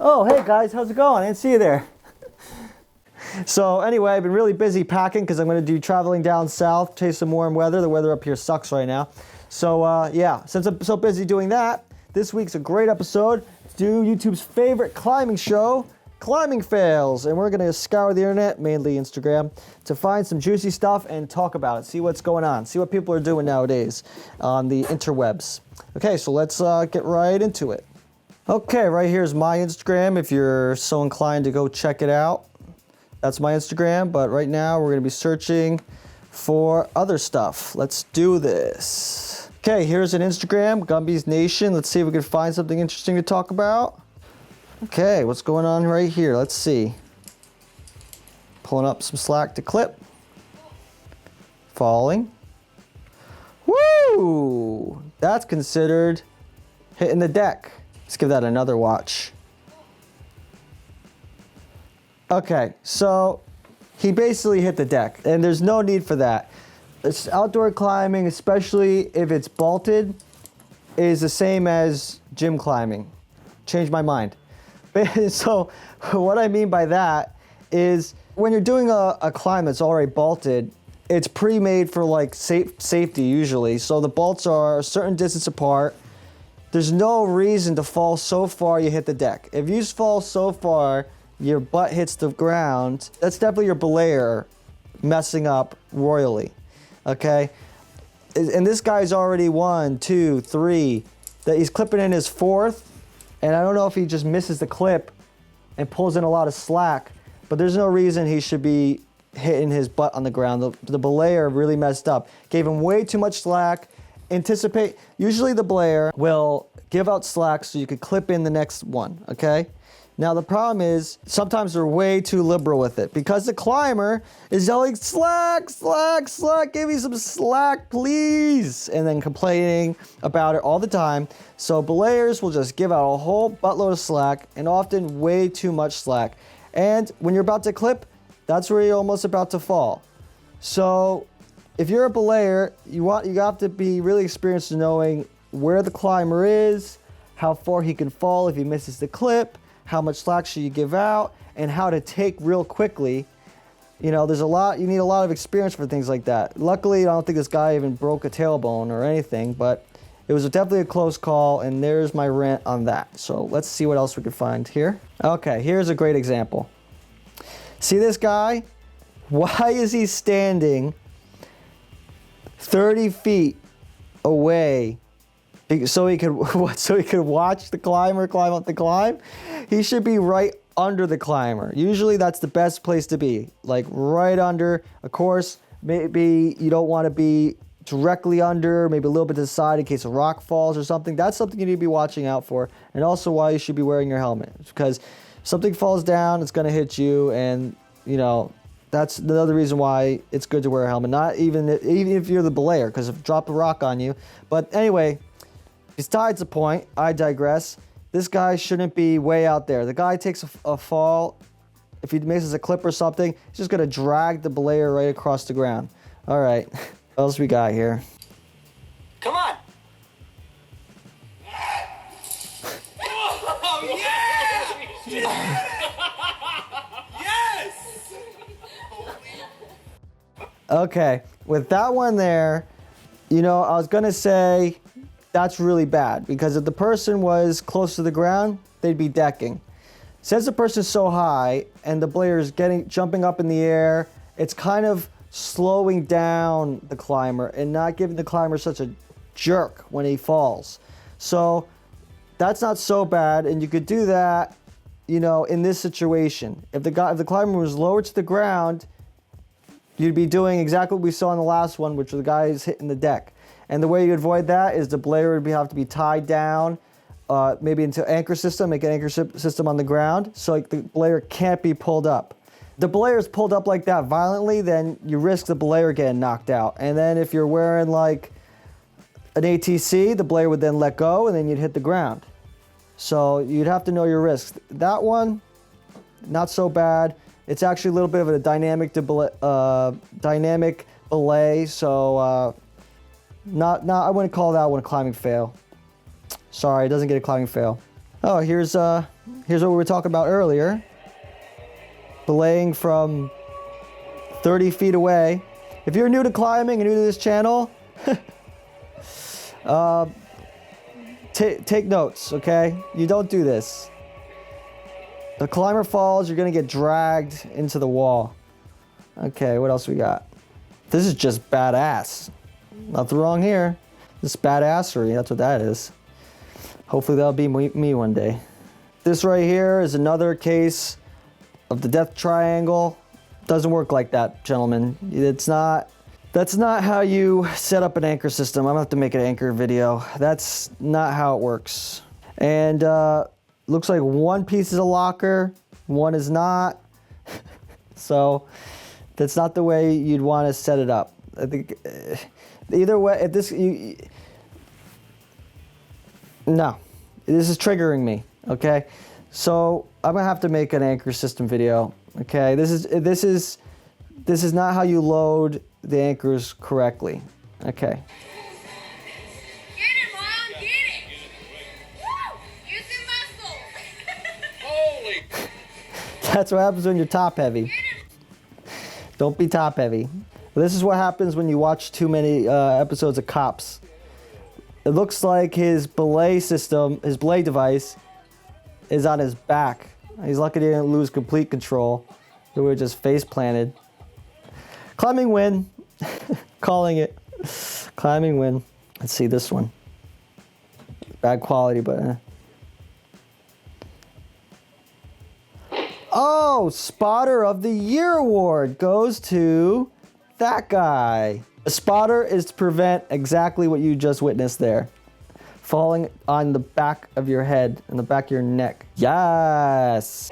Oh, hey guys, how's it going? I didn't see you there. So anyway, I've been really busy packing because I'm going to do traveling down south, chase some warm weather. The weather up here sucks right now. So yeah, since I'm so busy doing that, this week's a great episode to do YouTube's favorite climbing show, Climbing Fails. And we're going to scour the internet, mainly Instagram, to find some juicy stuff and talk about it. See what's going on. See what people are doing nowadays on the interwebs. Okay, so let's get right into it. Okay, right here's my Instagram if you're so inclined to go check it out. That's my Instagram, but right now we're going to be searching for other stuff. Let's do this. Okay, here's an Instagram, Gumby's Nation. Let's see if we can find something interesting to talk about. Okay, what's going on right here? Let's see. Pulling up some slack to clip. Falling. Woo! That's considered hitting the deck. Let's give that another watch. Okay, so he basically hit the deck, and there's no need for that. It's outdoor climbing, especially if it's vaulted, is the same as gym climbing. Changed my mind. So what I mean by that is when you're doing a climb that's already vaulted, it's pre-made for like safety usually. So the vaults are a certain distance apart. There's no reason to fall so far you hit the deck. If you fall so far, your butt hits the ground, that's definitely your belayer messing up royally, okay? And this guy's already 1, 2, 3, that he's clipping in his 4th, and I don't know if he just misses the clip and pulls in a lot of slack, but there's no reason he should be hitting his butt on the ground. The belayer really messed up. Gave him way too much slack. Usually the belayer will give out slack so you could clip in the next one, okay? Now the problem is sometimes they're way too liberal with it because the climber is yelling, slack, slack, slack, give me some slack, please, and then complaining about it all the time. So belayers will just give out a whole buttload of slack and often way too much slack. And when you're about to clip, that's where you're almost about to fall. So if you're a belayer, you have to be really experienced in knowing where the climber is, how far he can fall if he misses the clip, how much slack should you give out, and how to take real quickly. You know, you need a lot of experience for things like that. Luckily, I don't think this guy even broke a tailbone or anything, but it was definitely a close call, and there's my rant on that. So let's see what else we can find here. Okay, here's a great example. See this guy? Why is he standing 30 feet away so he could watch the climber climb up the climb? He should be right under the climber. Usually that's the best place to be, like right under. Of course, maybe you don't want to be directly under, maybe a little bit to the side in case a rock falls or something. That's something you need to be watching out for, and also why you should be wearing your helmet, because if something falls down, it's going to hit you, and you know, that's another reason why it's good to wear a helmet. Not even if you're the belayer, because if drop a rock on you. But anyway, besides the point, I digress. This guy shouldn't be way out there. The guy takes a fall. If he misses a clip or something, he's just going to drag the belayer right across the ground. All right, what else we got here? Come on. Oh, yeah! Yes! Okay, with that one there, you know, I was going to say that's really bad because if the person was close to the ground, they'd be decking. Since the person's so high and the belayer is jumping up in the air, it's kind of slowing down the climber and not giving the climber such a jerk when he falls. So that's not so bad, and you could do that, you know, in this situation. If the climber was lower to the ground, you'd be doing exactly what we saw in the last one, which was the guys hitting the deck. And the way you avoid that is the belayer would have to be tied down, maybe into anchor system, make an anchor system on the ground, so like the belayer can't be pulled up. The belayer is pulled up like that violently, then you risk the belayer getting knocked out. And then if you're wearing like an ATC, the belayer would then let go, and then you'd hit the ground. So you'd have to know your risks. That one, not so bad. It's actually a little bit of a dynamic belay, so I wouldn't call that one a climbing fail. Sorry, it doesn't get a climbing fail. Oh, here's what we were talking about earlier. Belaying from 30 feet away. If you're new to climbing and new to this channel, take notes, okay? You don't do this. The climber falls, you're gonna get dragged into the wall. Okay, what else we got? This is just badass. Nothing wrong here. This badassery, that's what that is. Hopefully that'll be me one day. This right here is another case of the death triangle. Doesn't work like that, gentlemen. That's not how you set up an anchor system. I'm gonna have to make an anchor video. That's not how it works. And looks like one piece is a locker, one is not. So that's not the way you'd want to set it up. I think either way, if this, no, this is triggering me. Okay, so I'm gonna have to make an anchor system video. Okay, this is not how you load the anchors correctly. Okay. Get it, Mom, get it! Woo! Use the muscle! Holy! That's what happens when you're top heavy. Don't be top heavy. This is what happens when you watch too many episodes of Cops. It looks like his belay system, his belay device, is on his back. He's lucky he didn't lose complete control. He would have just face planted. Climbing win. Calling it. Climbing win. Let's see this one. Bad quality, but Oh, Spotter of the Year award goes to that guy. A spotter is to prevent exactly what you just witnessed there. Falling on the back of your head and the back of your neck. Yes.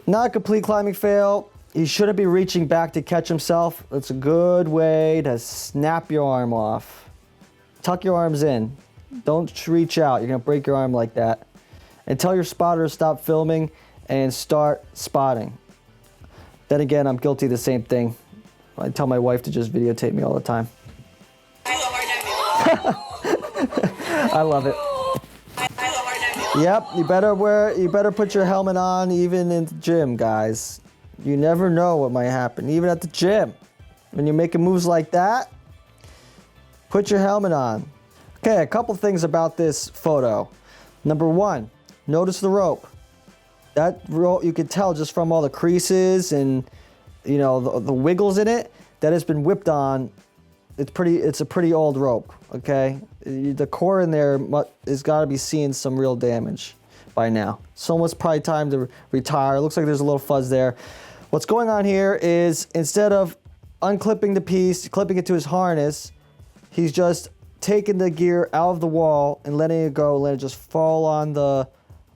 Not a complete climbing fail. He shouldn't be reaching back to catch himself. That's a good way to snap your arm off. Tuck your arms in. Don't reach out. You're gonna break your arm like that. And tell your spotter to stop filming and start spotting. Then again, I'm guilty of the same thing. I tell my wife to just videotape me all the time. I love it. Yep, you better put your helmet on even in the gym, guys. You never know what might happen, even at the gym. When you're making moves like that, put your helmet on. Okay, a couple things about this photo. Number one, notice the rope. That rope, you can tell just from all the creases and, you know, the wiggles in it, that has been whipped on. It's a pretty old rope, okay? The core in there has got to be seeing some real damage by now. It's almost probably time to retire. It looks like there's a little fuzz there. What's going on here is instead of unclipping the piece, clipping it to his harness, he's just taking the gear out of the wall and letting it go, letting it just fall on the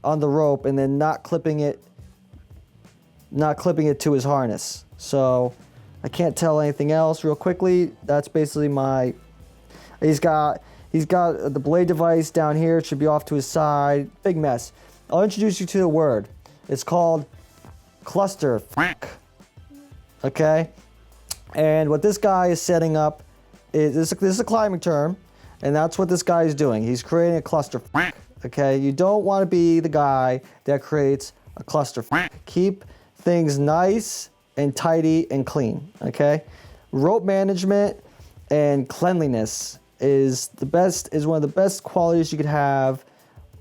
rope, and then not clipping it to his harness. So I can't tell anything else real quickly. That's basically he's got the blade device down here. It should be off to his side. Big mess. I'll introduce you to the word. It's called cluster. Okay? And what this guy is setting up is, this is a climbing term, and that's what this guy is doing. He's creating a cluster. Okay? You don't want to be the guy that creates a cluster. Keep things nice and tidy and clean. Okay? Rope management and cleanliness is one of the best qualities you could have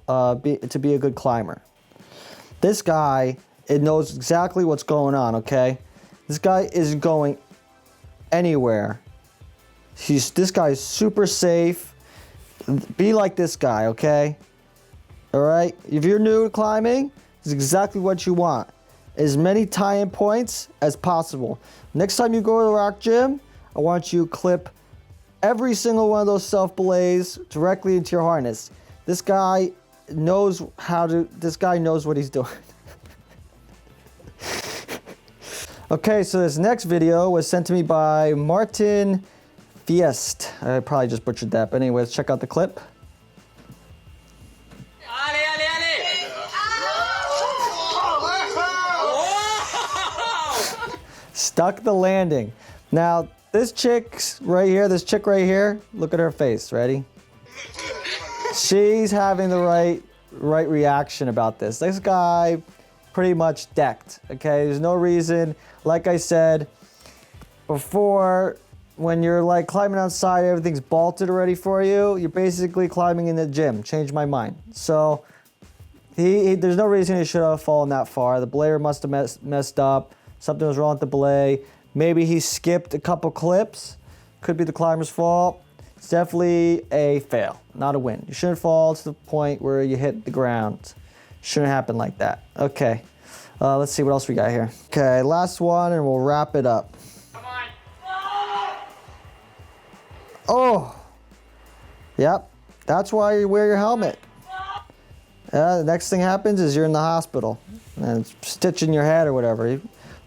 to be a good climber. This guy, it knows exactly what's going on, okay? This guy isn't going anywhere. This guy is super safe. Be like this guy, okay? All right? If you're new to climbing, this is exactly what you want. As many tie-in points as possible. Next time you go to the rock gym, I want you to clip every single one of those self-belays directly into your harness. This guy knows what he's doing. Okay, so this next video was sent to me by Martin Fiest. I probably just butchered that, but anyways, check out the clip. Ale, ale, ale! Wow! Stuck the landing. Now, this chick right here, look at her face. Ready? She's having the right reaction about this. This guy pretty much decked, okay? There's no reason, like I said before, when you're like climbing outside, everything's bolted already for you, you're basically climbing in the gym. Changed my mind. So there's no reason he should have fallen that far. The belayer must have messed up. Something was wrong with the belay. Maybe he skipped a couple clips. Could be the climber's fault. It's definitely a fail, not a win. You shouldn't fall to the point where you hit the ground. Shouldn't happen like that. Okay, let's see what else we got here. Okay, last one and we'll wrap it up. Come on. Oh, yep, that's why you wear your helmet. The next thing happens is you're in the hospital and it's stitching your head or whatever.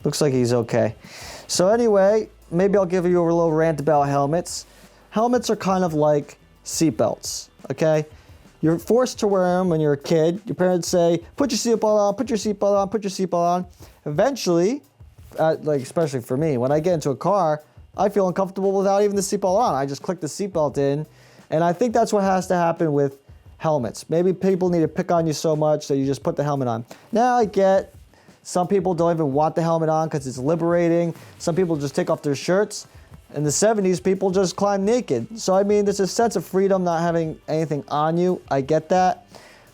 Looks like he's okay. So anyway, maybe I'll give you a little rant about helmets. Helmets are kind of like seatbelts, okay? You're forced to wear them when you're a kid. Your parents say, put your seatbelt on, put your seatbelt on, put your seatbelt on. Eventually, like especially for me, when I get into a car, I feel uncomfortable without even the seatbelt on. I just click the seatbelt in, and I think that's what has to happen with helmets. Maybe people need to pick on you so much that you just put the helmet on. Now I get some people don't even want the helmet on because it's liberating. Some people just take off their shirts. In the 70s, people just climbed naked. So, I mean, there's a sense of freedom not having anything on you. I get that.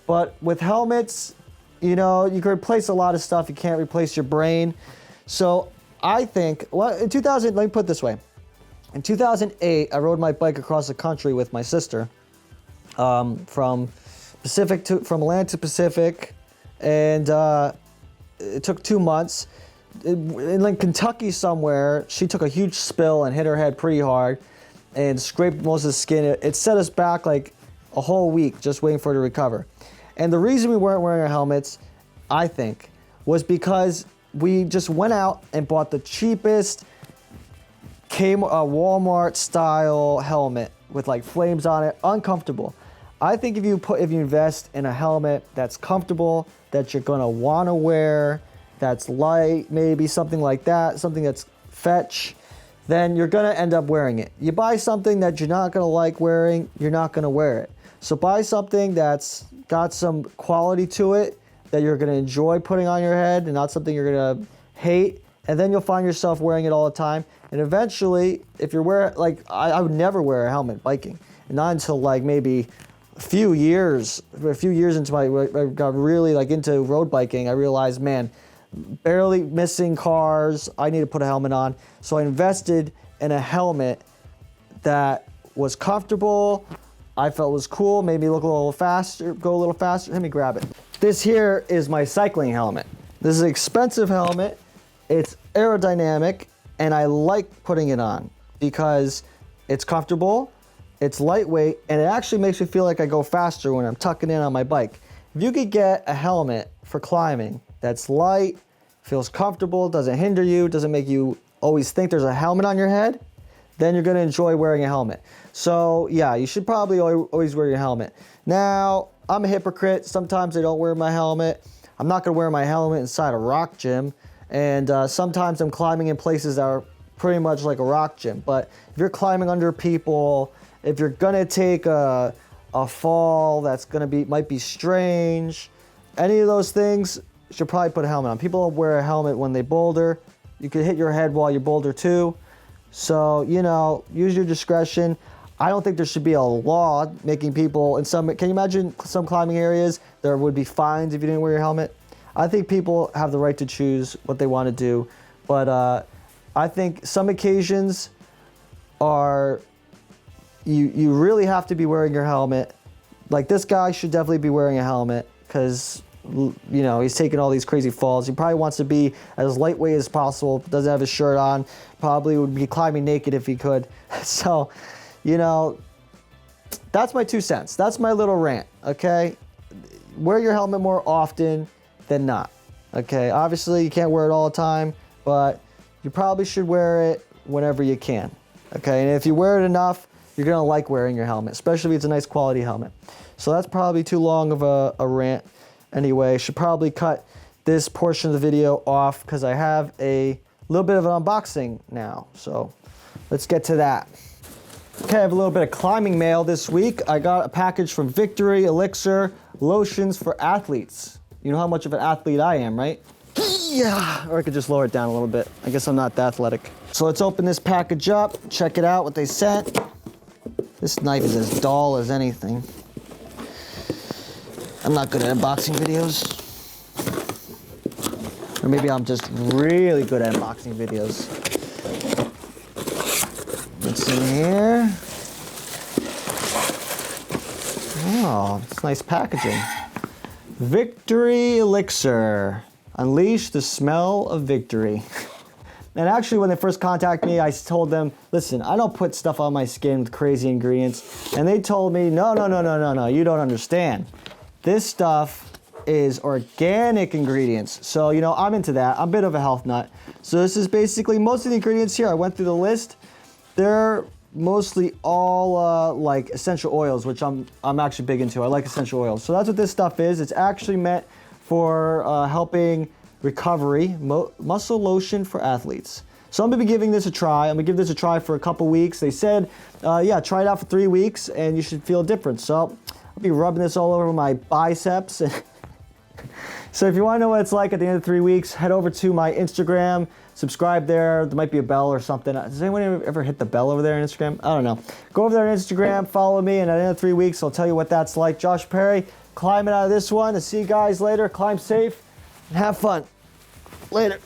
But with helmets, you know, you can replace a lot of stuff. You can't replace your brain. So, I think, well, in 2000, let me put it this way. In 2008, I rode my bike across the country with my sister from Atlantic to Pacific. And it took 2 months. In like Kentucky somewhere, she took a huge spill and hit her head pretty hard and scraped most of the skin. It set us back like a whole week just waiting for her to recover. And the reason we weren't wearing our helmets, I think, was because we just went out and bought the cheapest Walmart style helmet with like flames on it, uncomfortable. I think if you invest in a helmet that's comfortable, that you're gonna wanna wear, that's light, maybe something like that, something that's fetch, then you're gonna end up wearing it. You buy something that you're not gonna like wearing, you're not gonna wear it. So buy something that's got some quality to it that you're gonna enjoy putting on your head and not something you're gonna hate, and then you'll find yourself wearing it all the time. And eventually, if you're wearing, like, I would never wear a helmet biking, not until like maybe a few years into I got really like into road biking, I realized, man, barely missing cars, I need to put a helmet on. So I invested in a helmet that was comfortable, I felt was cool, made me look a little faster, go a little faster. Let me grab it. This here is my cycling helmet. This is an expensive helmet. It's aerodynamic, and I like putting it on because it's comfortable, it's lightweight, and it actually makes me feel like I go faster when I'm tucking in on my bike. If you could get a helmet for climbing that's light, feels comfortable, doesn't hinder you, doesn't make you always think there's a helmet on your head, then you're gonna enjoy wearing a helmet. So yeah, you should probably always wear your helmet. Now, I'm a hypocrite. Sometimes I don't wear my helmet. I'm not gonna wear my helmet inside a rock gym. And sometimes I'm climbing in places that are pretty much like a rock gym. But if you're climbing under people, if you're gonna take a fall that's might be strange, any of those things, you should probably put a helmet on. People don't wear a helmet when they boulder. You could hit your head while you boulder too. So, you know, use your discretion. I don't think there should be a law making people can you imagine some climbing areas, there would be fines if you didn't wear your helmet? I think people have the right to choose what they want to do, but I think some occasions are, you really have to be wearing your helmet. Like this guy should definitely be wearing a helmet because, you know, he's taking all these crazy falls. He probably wants to be as lightweight as possible, doesn't have his shirt on, probably would be climbing naked if he could. So, you know, that's my 2 cents. That's my little rant, okay? Wear your helmet more often than not, okay? Obviously, you can't wear it all the time, but you probably should wear it whenever you can, okay? And if you wear it enough, you're gonna like wearing your helmet, especially if it's a nice quality helmet. So that's probably too long of a rant. Anyway, should probably cut this portion of the video off because I have a little bit of an unboxing now. So let's get to that. Okay, I have a little bit of climbing mail this week. I got a package from Victory Elixir Lotions for Athletes. You know how much of an athlete I am, right? Yeah, or I could just lower it down a little bit. I guess I'm not that athletic. So let's open this package up, check it out, what they sent. This knife is as dull as anything. I'm not good at unboxing videos. Or maybe I'm just really good at unboxing videos. What's in here? Oh, it's nice packaging. Victory Elixir. Unleash the smell of victory. And actually, when they first contacted me, I told them, listen, I don't put stuff on my skin with crazy ingredients. And they told me, no, you don't understand. This stuff is organic ingredients. So, you know, I'm into that. I'm a bit of a health nut. So this is basically most of the ingredients here. I went through the list. They're mostly all like essential oils, which I'm actually big into. I like essential oils. So that's what this stuff is. It's actually meant for helping recovery, muscle lotion for athletes. So I'm gonna be giving this a try. I'm gonna give this a try for a couple weeks. They said, yeah, try it out for 3 weeks and you should feel a difference. So I'll be rubbing this all over my biceps. So if you wanna know what it's like at the end of 3 weeks, head over to my Instagram, subscribe there. There might be a bell or something. Does anyone ever hit the bell over there on Instagram? I don't know. Go over there on Instagram, follow me, and at the end of 3 weeks, I'll tell you what that's like. Josh Perry, climbing out of this one. I'll see you guys later. Climb safe and have fun. Later.